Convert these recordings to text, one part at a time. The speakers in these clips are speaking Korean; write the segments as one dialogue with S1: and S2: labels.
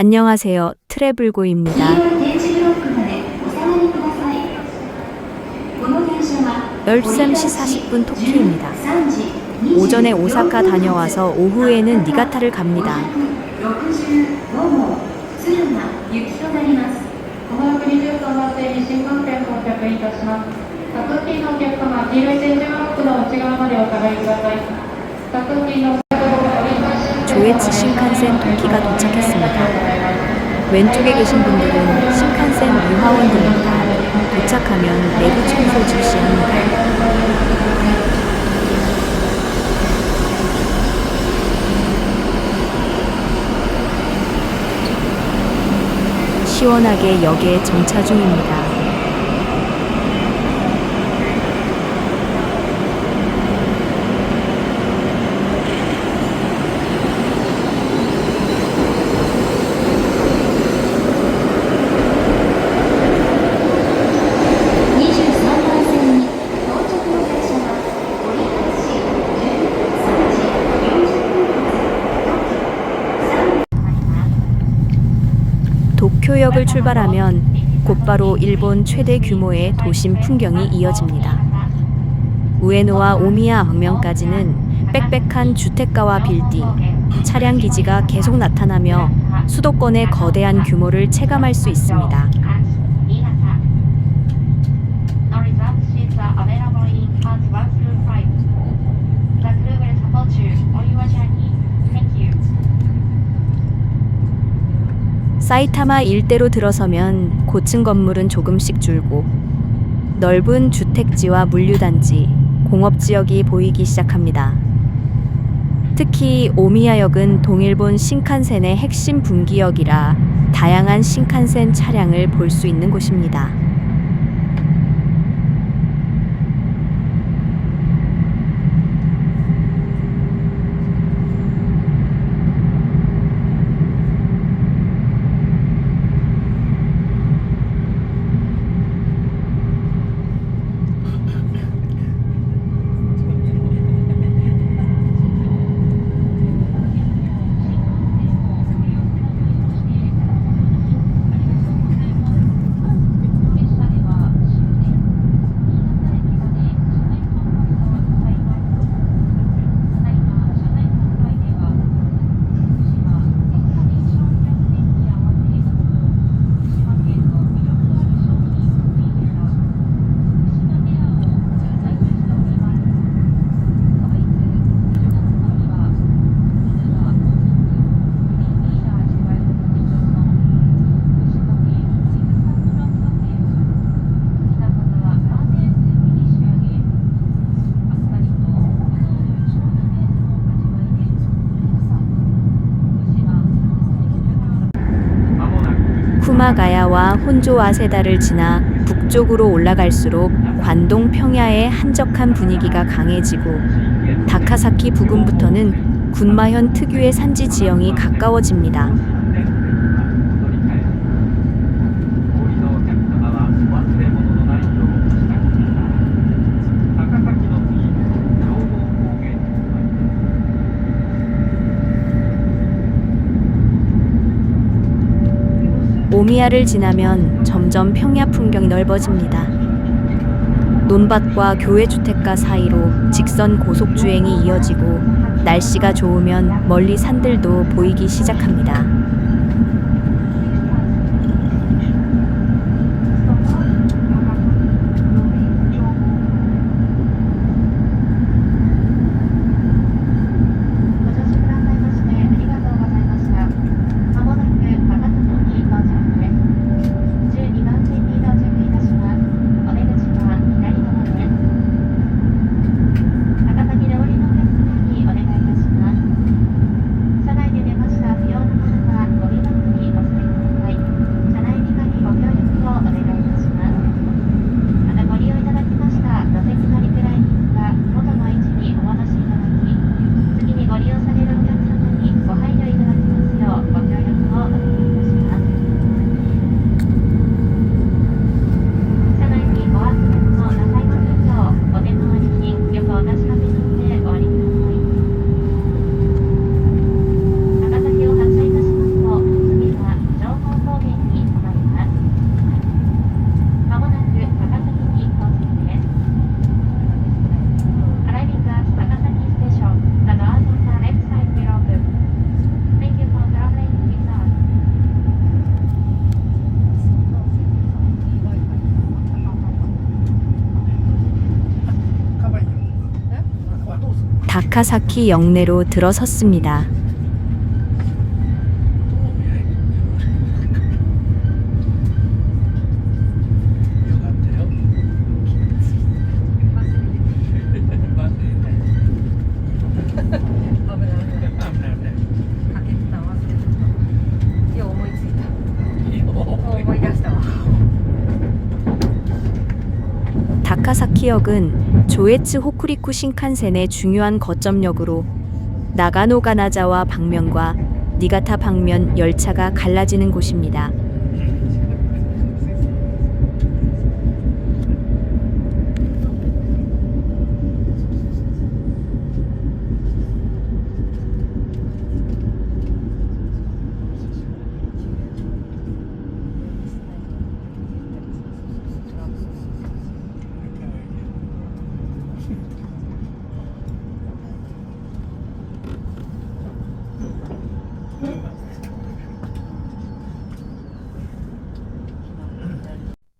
S1: 안녕하세요. 트래블고입니다. 13시 40분 토키입니다. 오전에 오사카 다녀와서 오후에는 니가타를 갑니다. 上越地 신칸센 토키가 도착했습니다. 왼쪽에 계신 분들은 신칸센 유하원들입니다. 도착하면 내부 청소 실시합니다. 시원하게 역에 정차 중입니다. 도쿄역을 출발하면 곧바로 일본 최대 규모의 도심 풍경이 이어집니다. 우에노와 오미야 방면까지는 빽빽한 주택가와 빌딩, 차량 기지가 계속 나타나며 수도권의 거대한 규모를 체감할 수 있습니다. 사이타마 일대로 들어서면 고층 건물은 조금씩 줄고 넓은 주택지와 물류단지, 공업지역이 보이기 시작합니다. 특히 오미야역은 동일본 신칸센의 핵심 분기역이라 다양한 신칸센 차량을 볼 수 있는 곳입니다. 쿠마가야와 혼조와세다를 지나 북쪽으로 올라갈수록 관동 평야의 한적한 분위기가 강해지고 다카사키 부근부터는 군마현 특유의 산지 지형이 가까워집니다. 오미야를 지나면 점점 평야 풍경이 넓어집니다. 논밭과 교외 주택가 사이로 직선 고속주행이 이어지고 날씨가 좋으면 멀리 산들도 보이기 시작합니다. 다카사키 역내로 들어섰습니다. 다카사키역은 조에츠 호쿠리쿠 신칸센의 중요한 거점역으로 나가노가나자와 방면과 니가타 방면 열차가 갈라지는 곳입니다.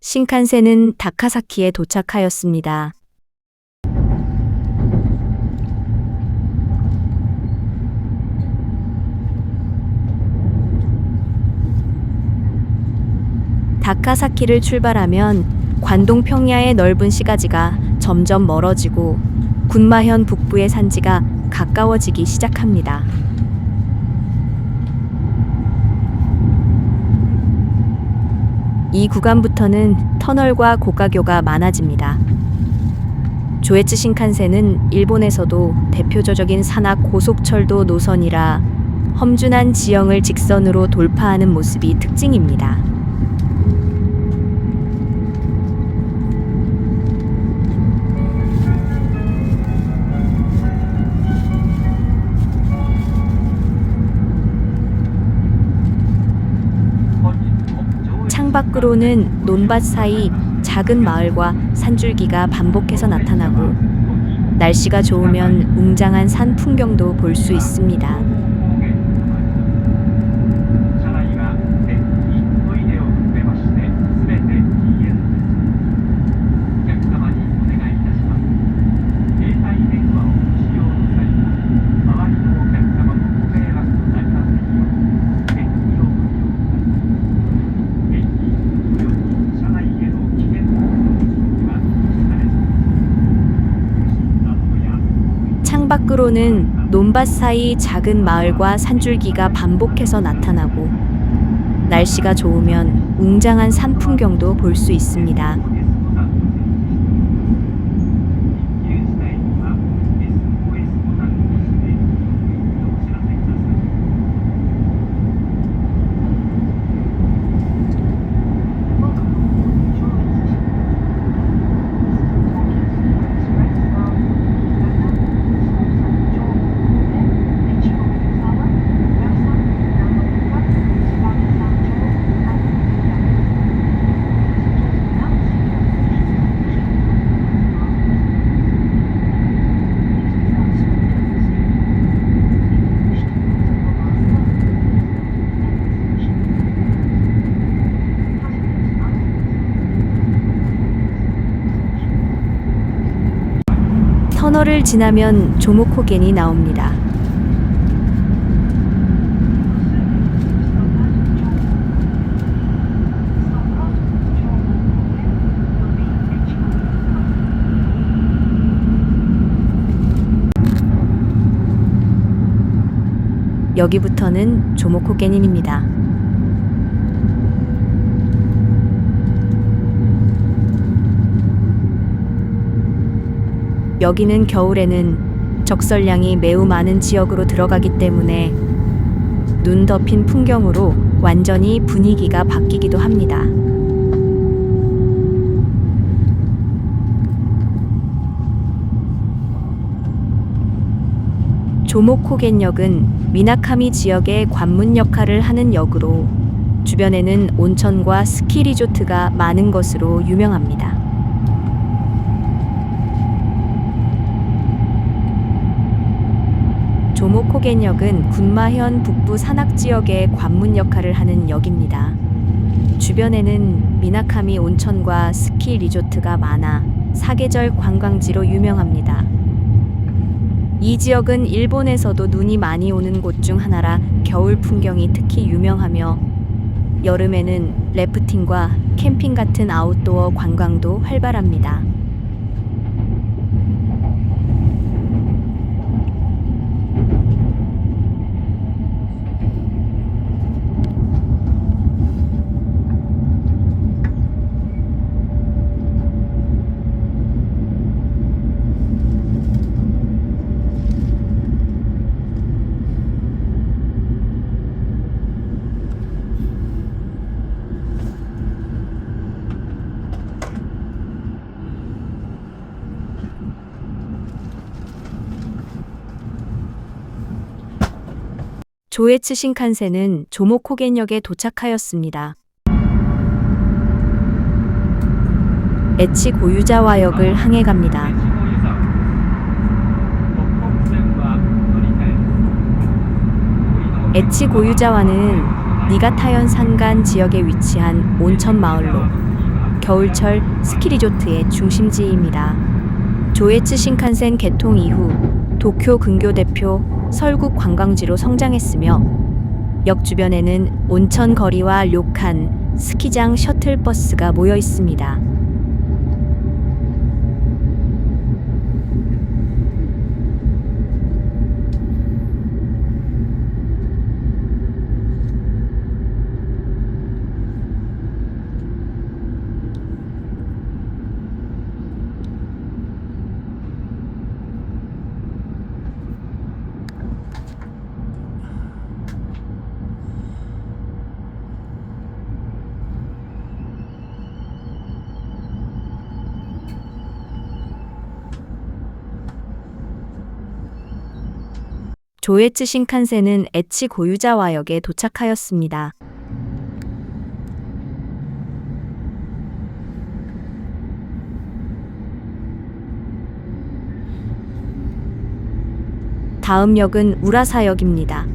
S1: 신칸센은 다카사키에 도착하였습니다. 다카사키를 출발하면 관동 평야의 넓은 시가지가 점점 멀어지고 군마현 북부의 산지가 가까워지기 시작합니다. 이 구간부터는 터널과 고가교가 많아집니다. 조에츠 신칸센은 일본에서도 대표적인 산악 고속철도 노선이라 험준한 지형을 직선으로 돌파하는 모습이 특징입니다. 창밖으로는 논밭 사이 작은 마을과 산줄기가 반복해서 나타나고 날씨가 좋으면 웅장한 산 풍경도 볼 수 있습니다. 밖으로는 논밭 사이 작은 마을과 산줄기가 반복해서 나타나고 날씨가 좋으면 웅장한 산 풍경도 볼 수 있습니다. 터널을 지나면 조모코겐이 나옵니다. 여기부터는 조모코겐입니다. 여기는 겨울에는 적설량이 매우 많은 지역으로 들어가기 때문에 눈 덮인 풍경으로 완전히 분위기가 바뀌기도 합니다. 조모코겐역은 미나카미 지역의 관문 역할을 하는 역으로 주변에는 온천과 스키 리조트가 많은 것으로 유명합니다. 조모코겐역은 군마현 북부 산악지역의 관문 역할을 하는 역입니다. 주변에는 미나카미 온천과 스키 리조트가 많아 사계절 관광지로 유명합니다. 이 지역은 일본에서도 눈이 많이 오는 곳 중 하나라 겨울 풍경이 특히 유명하며 여름에는 래프팅과 캠핑 같은 아웃도어 관광도 활발합니다. 조에츠 신칸센은 조모코겐역에 도착하였습니다. 에치 고유자와역을 항해 갑니다. 에치 고유자와는 니가타현 산간 지역에 위치한 온천 마을로 겨울철 스키 리조트의 중심지입니다. 조에츠 신칸센 개통 이후 도쿄 근교 대표 설국 관광지로 성장했으며 역 주변에는 온천 거리와 료칸, 스키장 셔틀버스가 모여 있습니다. 조에츠 신칸센은 에치 고유자와역에 도착하였습니다. 다음 역은 우라사역입니다.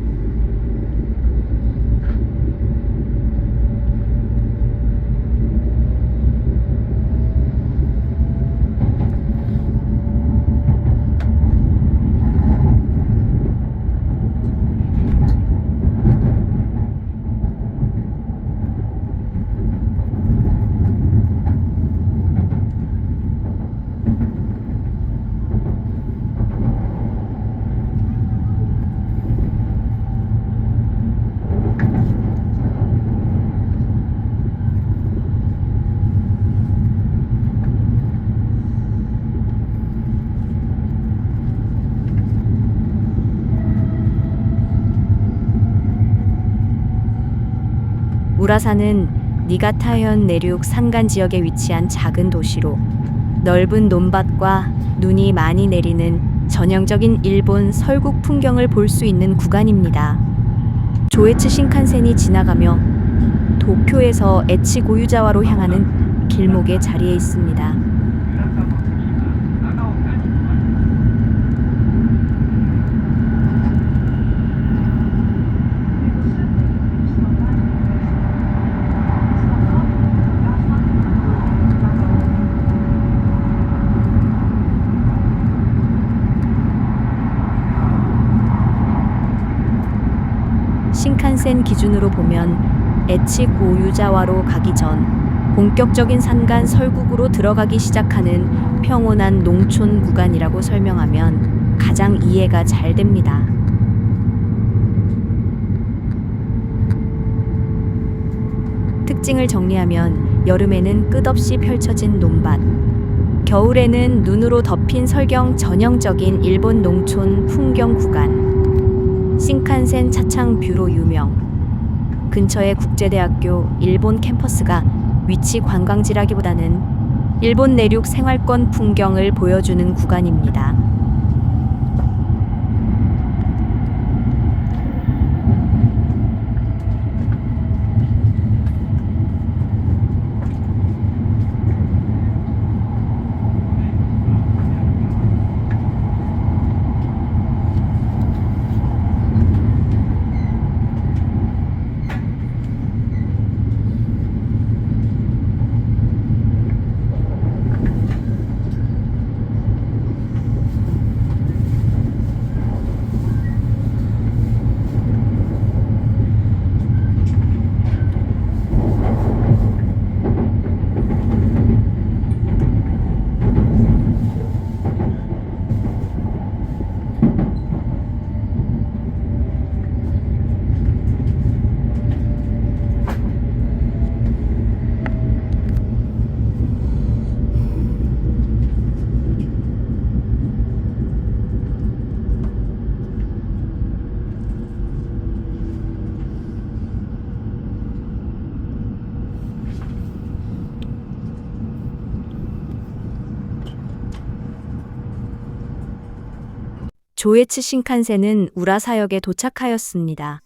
S1: 우라사는 니가타현 내륙 산간 지역에 위치한 작은 도시로 넓은 논밭과 눈이 많이 내리는 전형적인 일본 설국 풍경을 볼 수 있는 구간입니다. 조에츠 신칸센이 지나가며 도쿄에서 에치 고유자와로 향하는 길목에 자리해 있습니다. 신칸센 기준으로 보면 에치 고유자와로 가기 전 본격적인 산간 설국으로 들어가기 시작하는 평온한 농촌 구간이라고 설명하면 가장 이해가 잘 됩니다. 특징을 정리하면 여름에는 끝없이 펼쳐진 논밭, 겨울에는 눈으로 덮인 설경 전형적인 일본 농촌 풍경 구간, 신칸센 차창뷰로 유명, 근처에 국제대학교 일본 캠퍼스가 위치 관광지라기보다는 일본 내륙 생활권 풍경을 보여주는 구간입니다. 조에츠 신칸센은 우라사역에 도착하였습니다.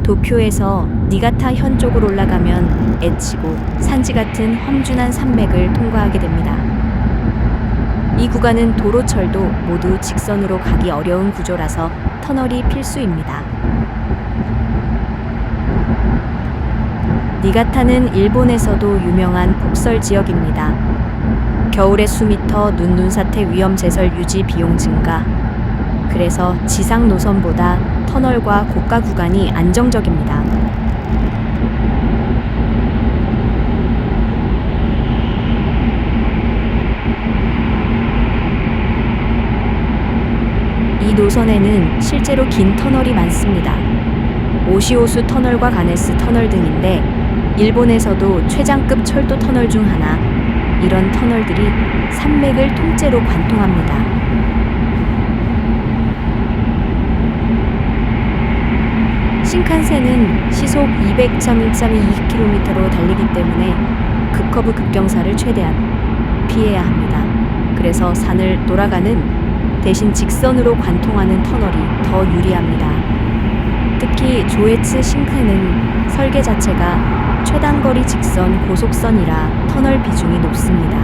S1: 도쿄에서 니가타 현 쪽으로 올라가면 에치고, 산지 같은 험준한 산맥을 통과하게 됩니다. 이 구간은 도로철도 모두 직선으로 가기 어려운 구조라서 터널이 필수입니다. 니가타는 일본에서도 유명한 폭설 지역입니다. 겨울에 수미터 눈사태 위험 제설 유지 비용 증가. 그래서 지상 노선보다 터널과 고가 구간이 안정적입니다. 이 노선에는 실제로 긴 터널이 많습니다. 오시오수 터널과 가네스 터널 등인데 일본에서도 최장급 철도 터널 중 하나, 이런 터널들이 산맥을 통째로 관통합니다. 신칸센은 시속 200.132km로 달리기 때문에 급커브 급경사를 최대한 피해야 합니다. 그래서 산을 돌아가는 대신 직선으로 관통하는 터널이 더 유리합니다. 특히 조에츠 신칸은 설계 자체가 최단거리 직선 고속선이라 터널 비중이 높습니다.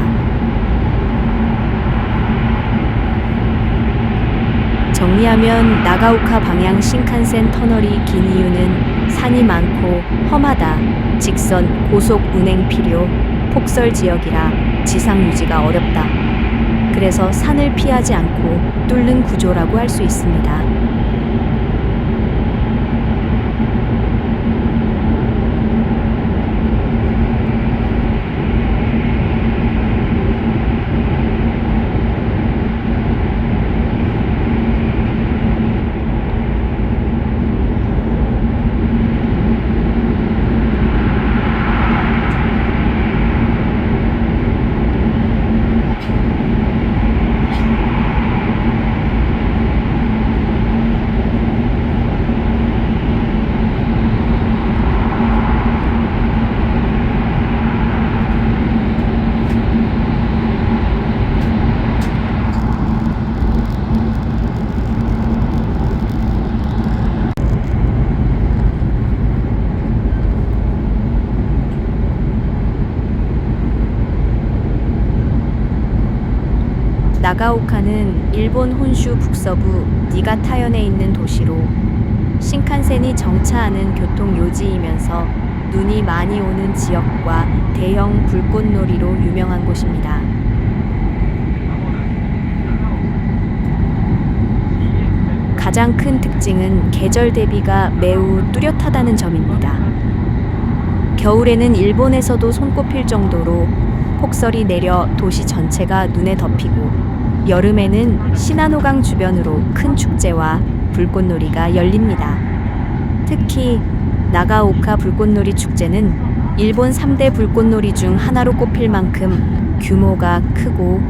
S1: 정리하면 나가오카 방향 신칸센 터널이 긴 이유는 산이 많고 험하다, 직선 고속 운행 필요, 폭설 지역이라 지상 유지가 어렵다. 그래서 산을 피하지 않고 뚫는 구조라고 할 수 있습니다. 나가오카는 일본 혼슈 북서부 니가타현에 있는 도시로 신칸센이 정차하는 교통 요지이면서 눈이 많이 오는 지역과 대형 불꽃놀이로 유명한 곳입니다. 가장 큰 특징은 계절 대비가 매우 뚜렷하다는 점입니다. 겨울에는 일본에서도 손꼽힐 정도로 폭설이 내려 도시 전체가 눈에 덮이고, 여름에는 시나노강 주변으로 큰 축제와 불꽃놀이가 열립니다. 특히 나가오카 불꽃놀이 축제는 일본 3대 불꽃놀이 중 하나로 꼽힐 만큼 규모가 크고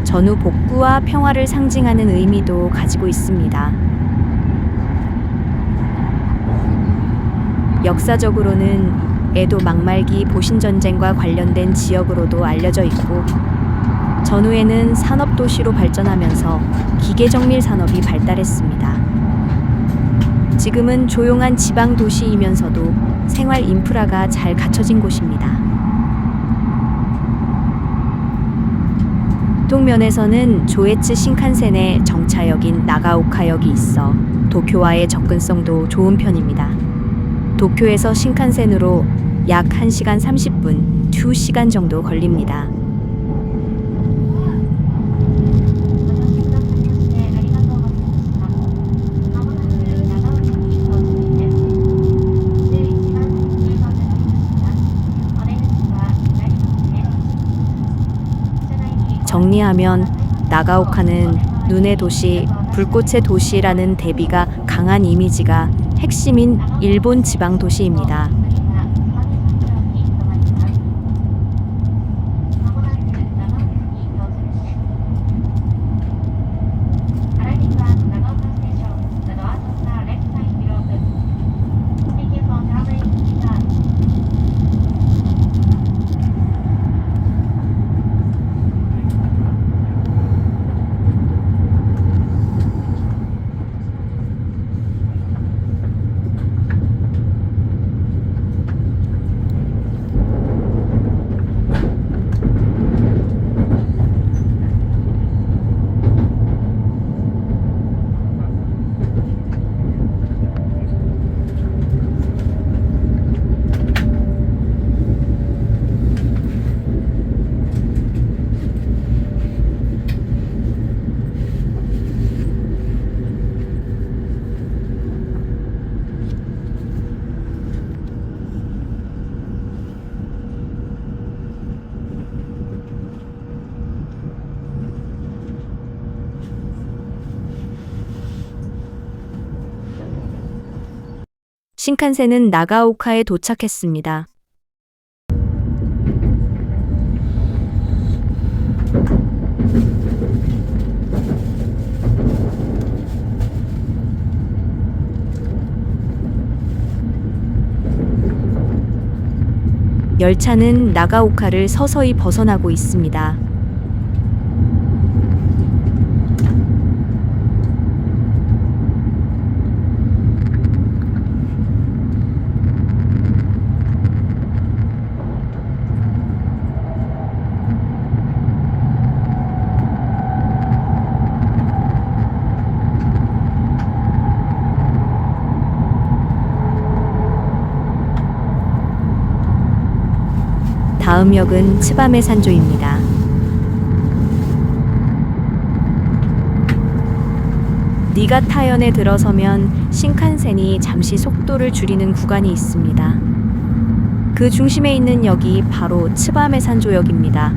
S1: 전후 복구와 평화를 상징하는 의미도 가지고 있습니다. 역사적으로는 에도 막말기 보신전쟁과 관련된 지역으로도 알려져 있고, 전후에는 산업도시로 발전하면서 기계정밀 산업이 발달했습니다. 지금은 조용한 지방도시이면서도 생활 인프라가 잘 갖춰진 곳입니다. 동면에서는 조에츠 신칸센의 정차역인 나가오카역이 있어 도쿄와의 접근성도 좋은 편입니다. 도쿄에서 신칸센으로 약 1시간 30분, 2시간 정도 걸립니다. 정리하면 나가오카는 눈의 도시, 불꽃의 도시라는 대비가 강한 이미지가 핵심인 일본 지방 도시입니다. 신칸센은 나가오카에 도착했습니다. 열차는 나가오카를 서서히 벗어나고 있습니다. 다음 역은 츠바메산조입니다. 니가타현에 들어서면 신칸센이 잠시 속도를 줄이는 구간이 있습니다. 그 중심에 있는 역이 바로 츠바메산조역입니다.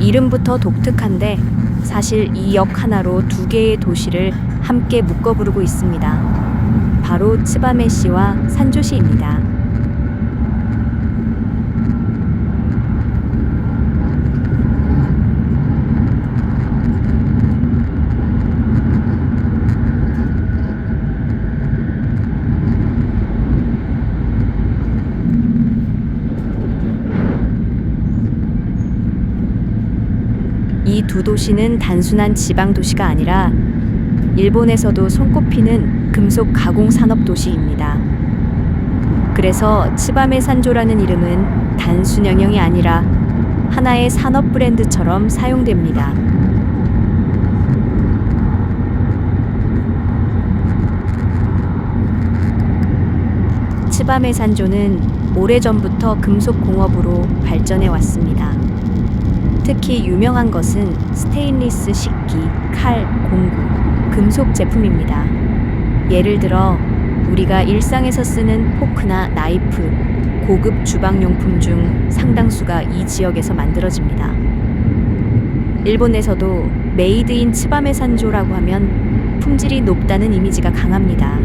S1: 이름부터 독특한데 사실 이 역 하나로 두 개의 도시를 함께 묶어 부르고 있습니다. 바로 츠바메시와 산조시입니다. 이 두 도시는 단순한 지방 도시가 아니라 일본에서도 손꼽히는 금속 가공 산업 도시입니다. 그래서 츠바메산조라는 이름은 단순형용이 아니라 하나의 산업 브랜드처럼 사용됩니다. 츠바메산조는 오래전부터 금속 공업으로 발전해 왔습니다. 특히 유명한 것은 스테인리스 식기, 칼, 공구, 금속 제품입니다. 예를 들어 우리가 일상에서 쓰는 포크나 나이프, 고급 주방용품 중 상당수가 이 지역에서 만들어집니다. 일본에서도 메이드 인 츠바메산조라고 하면 품질이 높다는 이미지가 강합니다.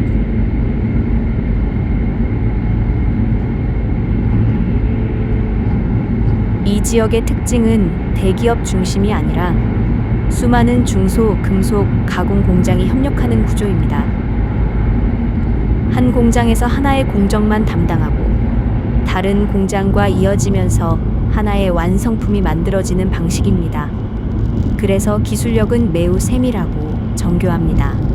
S1: 이 지역의 특징은 대기업 중심이 아니라 수많은 중소 금속 가공 공장이 협력하는 구조입니다. 한 공장에서 하나의 공정만 담당하고 다른 공장과 이어지면서 하나의 완성품이 만들어지는 방식입니다. 그래서 기술력은 매우 세밀하고 정교합니다.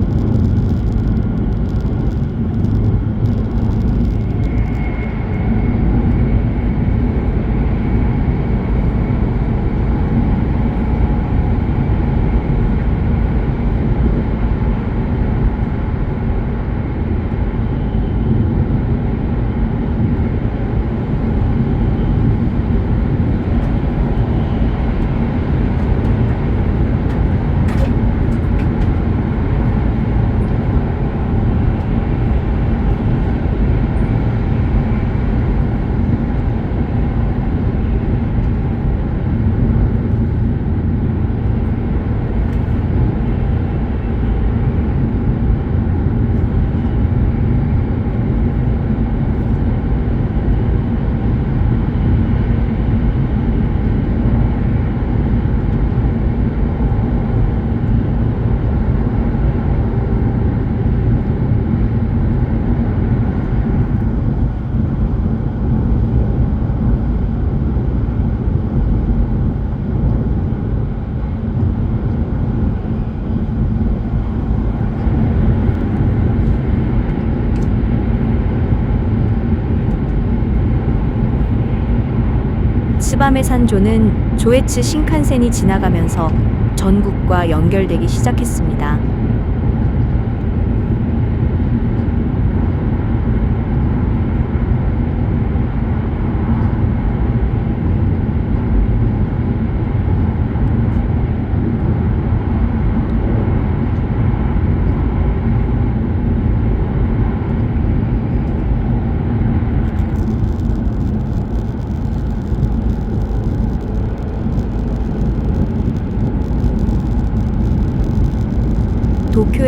S1: 츠바메산조는 조에츠 신칸센이 지나가면서 전국과 연결되기 시작했습니다.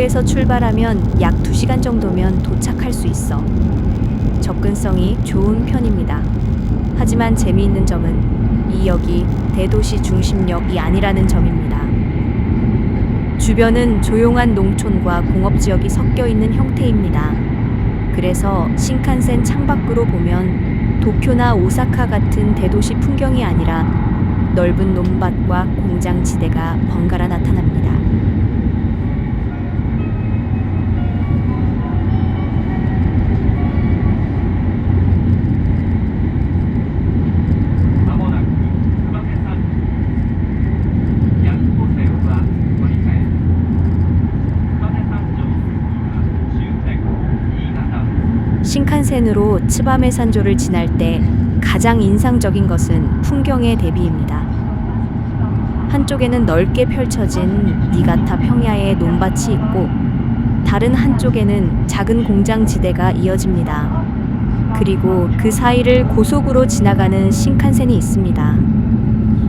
S1: 도쿄에서 출발하면 약 2시간 정도면 도착할 수 있어. 접근성이 좋은 편입니다. 하지만 재미있는 점은 이 역이 대도시 중심역이 아니라는 점입니다. 주변은 조용한 농촌과 공업지역이 섞여 있는 형태입니다. 그래서 신칸센 창밖으로 보면 도쿄나 오사카 같은 대도시 풍경이 아니라 넓은 논밭과 공장지대가 번갈아 나타납니다. 신칸센으로 츠바메 산조를 지날 때 가장 인상적인 것은 풍경의 대비입니다. 한쪽에는 넓게 펼쳐진 니가타 평야의 논밭이 있고 다른 한쪽에는 작은 공장지대가 이어집니다. 그리고 그 사이를 고속으로 지나가는 신칸센이 있습니다.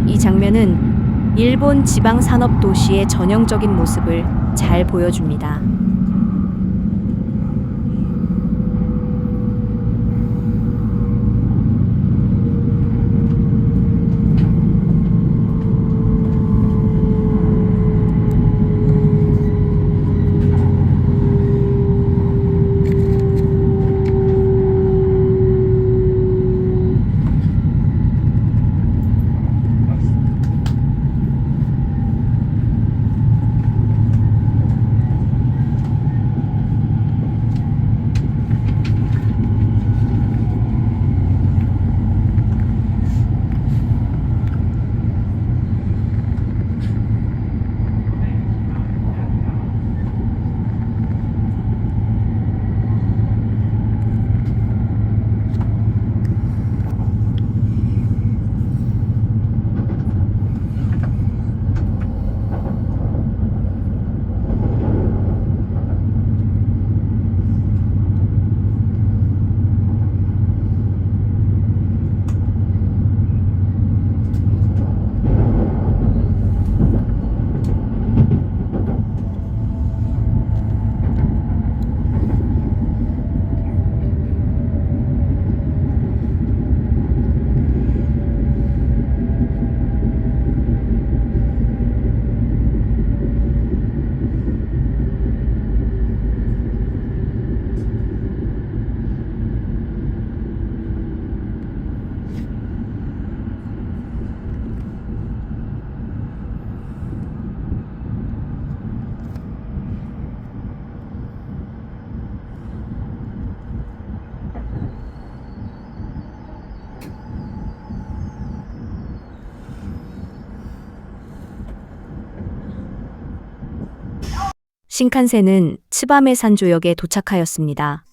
S1: 이 장면은 일본 지방 산업 도시의 전형적인 모습을 잘 보여줍니다. 신칸센은 츠바메 산조역에 도착하였습니다.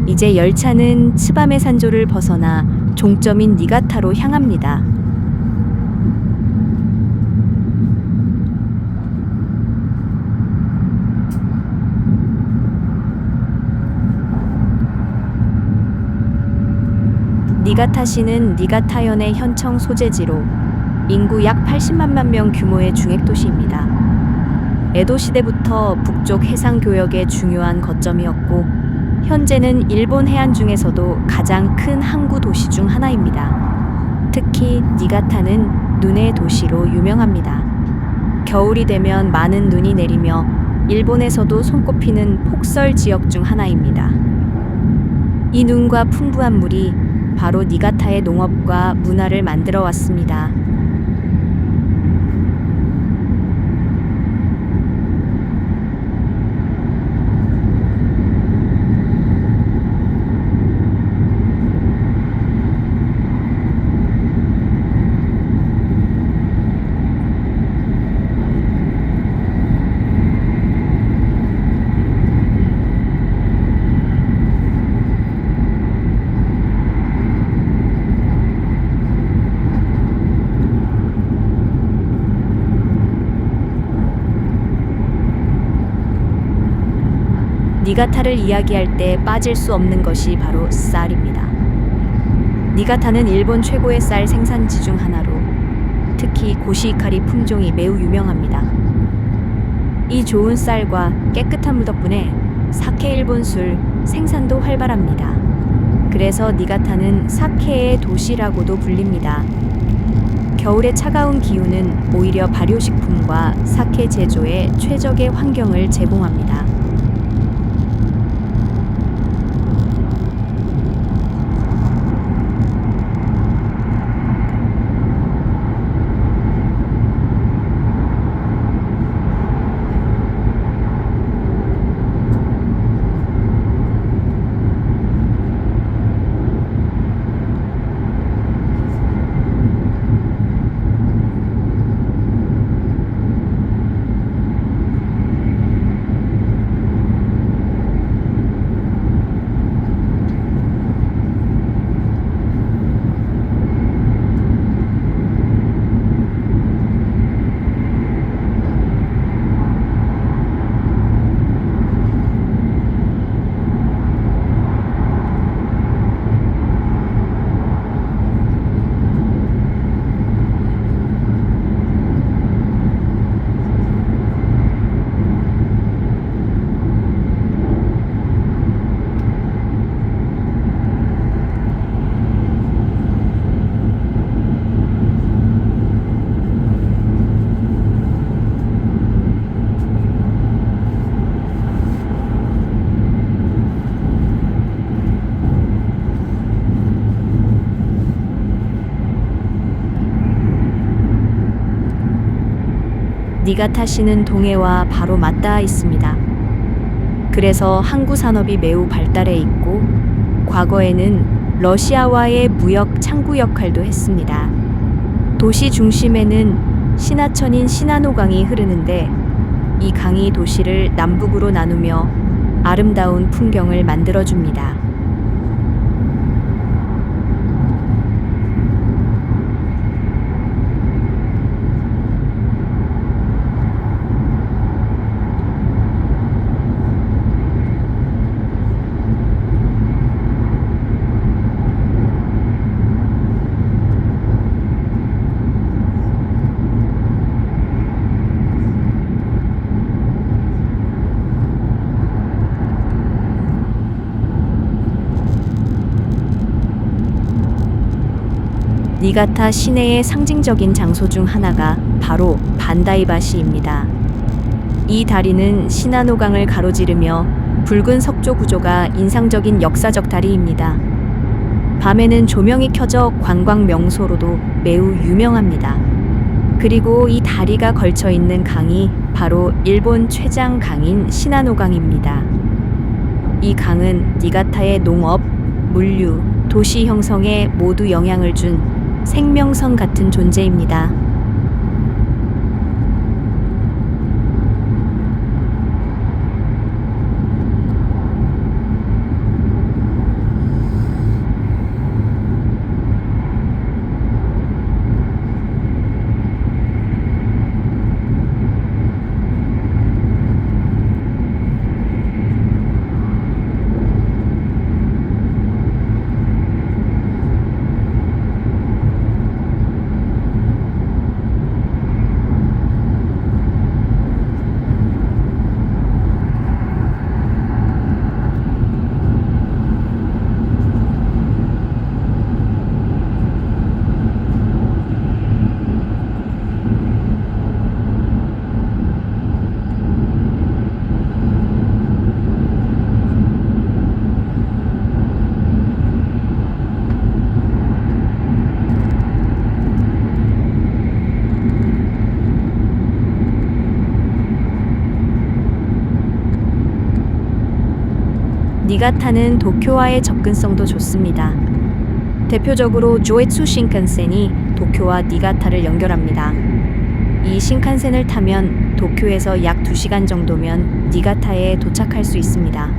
S1: 이제 열차는 츠바메 산조를 벗어나 종점인 니가타로 향합니다. 니가타시는 니가타현의 현청 소재지로 인구 약 80만 명 규모의 중핵도시입니다. 에도 시대부터 북쪽 해상교역의 중요한 거점이었고 현재는 일본 해안 중에서도 가장 큰 항구 도시 중 하나입니다. 특히 니가타는 눈의 도시로 유명합니다. 겨울이 되면 많은 눈이 내리며 일본에서도 손꼽히는 폭설 지역 중 하나입니다. 이 눈과 풍부한 물이 바로 니가타의 농업과 문화를 만들어 왔습니다. 니가타를 이야기할 때 빠질 수 없는 것이 바로 쌀입니다. 니가타는 일본 최고의 쌀 생산지 중 하나로 특히 고시이카리 품종이 매우 유명합니다. 이 좋은 쌀과 깨끗한 물 덕분에 사케 일본 술 생산도 활발합니다. 그래서 니가타는 사케의 도시라고도 불립니다. 겨울의 차가운 기후는 오히려 발효식품과 사케 제조에 최적의 환경을 제공합니다. 니가타시는 동해와 바로 맞닿아 있습니다. 그래서 항구 산업이 매우 발달해 있고 과거에는 러시아와의 무역 창구 역할도 했습니다. 도시 중심에는 신하천인 시나노강이 흐르는데 이 강이 도시를 남북으로 나누며 아름다운 풍경을 만들어줍니다. 니가타 시내의 상징적인 장소 중 하나가 바로 반다이바시입니다. 이 다리는 시나노강을 가로지르며 붉은 석조 구조가 인상적인 역사적 다리입니다. 밤에는 조명이 켜져 관광 명소로도 매우 유명합니다. 그리고 이 다리가 걸쳐 있는 강이 바로 일본 최장 강인 시나노강입니다. 이 강은 니가타의 농업, 물류, 도시 형성에 모두 영향을 준 생명선 같은 존재입니다. 니가타는 도쿄와의 접근성도 좋습니다. 대표적으로 조에츠 신칸센이 도쿄와 니가타를 연결합니다. 이 신칸센을 타면 도쿄에서 약 2시간 정도면 니가타에 도착할 수 있습니다.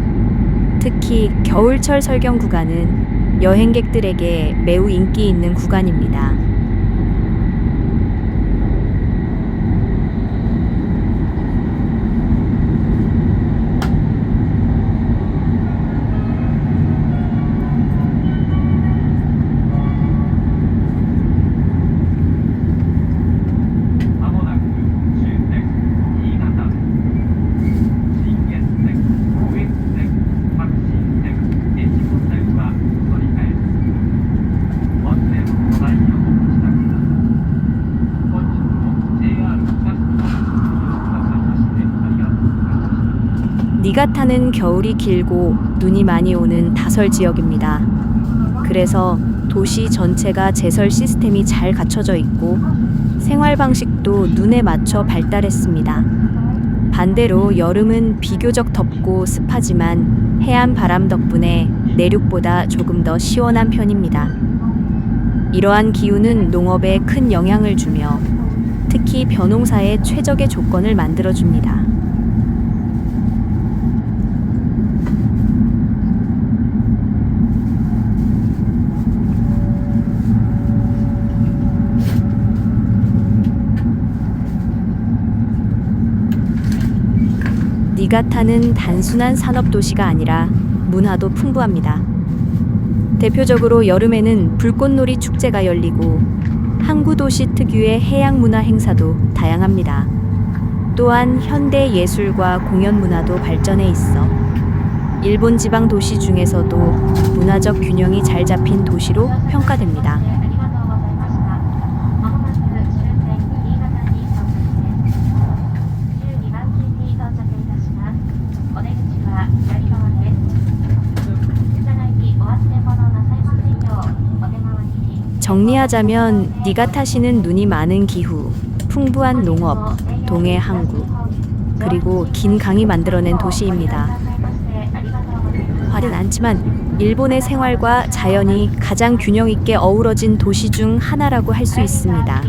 S1: 특히 겨울철 설경 구간은 여행객들에게 매우 인기 있는 구간입니다. 니가타는 겨울이 길고 눈이 많이 오는 다설 지역입니다. 그래서 도시 전체가 제설 시스템이 잘 갖춰져 있고 생활 방식도 눈에 맞춰 발달했습니다. 반대로 여름은 비교적 덥고 습하지만 해안 바람 덕분에 내륙보다 조금 더 시원한 편입니다. 이러한 기후는 농업에 큰 영향을 주며 특히 벼농사에 최적의 조건을 만들어줍니다. 니가타는 단순한 산업도시가 아니라 문화도 풍부합니다. 대표적으로 여름에는 불꽃놀이 축제가 열리고 항구 도시 특유의 해양 문화 행사도 다양합니다. 또한 현대 예술과 공연 문화도 발전해 있어 일본 지방 도시 중에서도 문화적 균형이 잘 잡힌 도시로 평가됩니다. 정리하자면 니가타시는 눈이 많은 기후, 풍부한 농업, 동해 항구, 그리고 긴 강이 만들어낸 도시입니다. 화려하진 않지만 일본의 생활과 자연이 가장 균형 있게 어우러진 도시 중 하나라고 할 수 있습니다.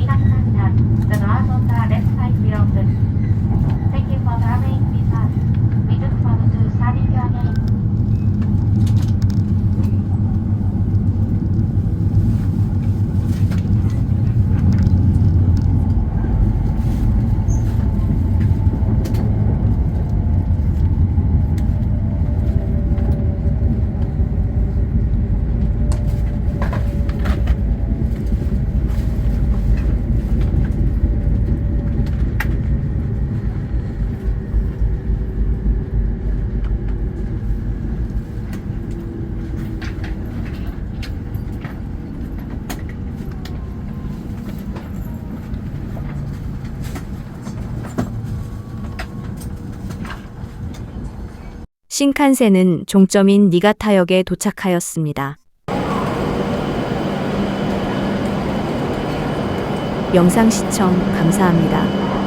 S1: 신칸센은 종점인 니가타역에 도착하였습니다. 영상 시청 감사합니다.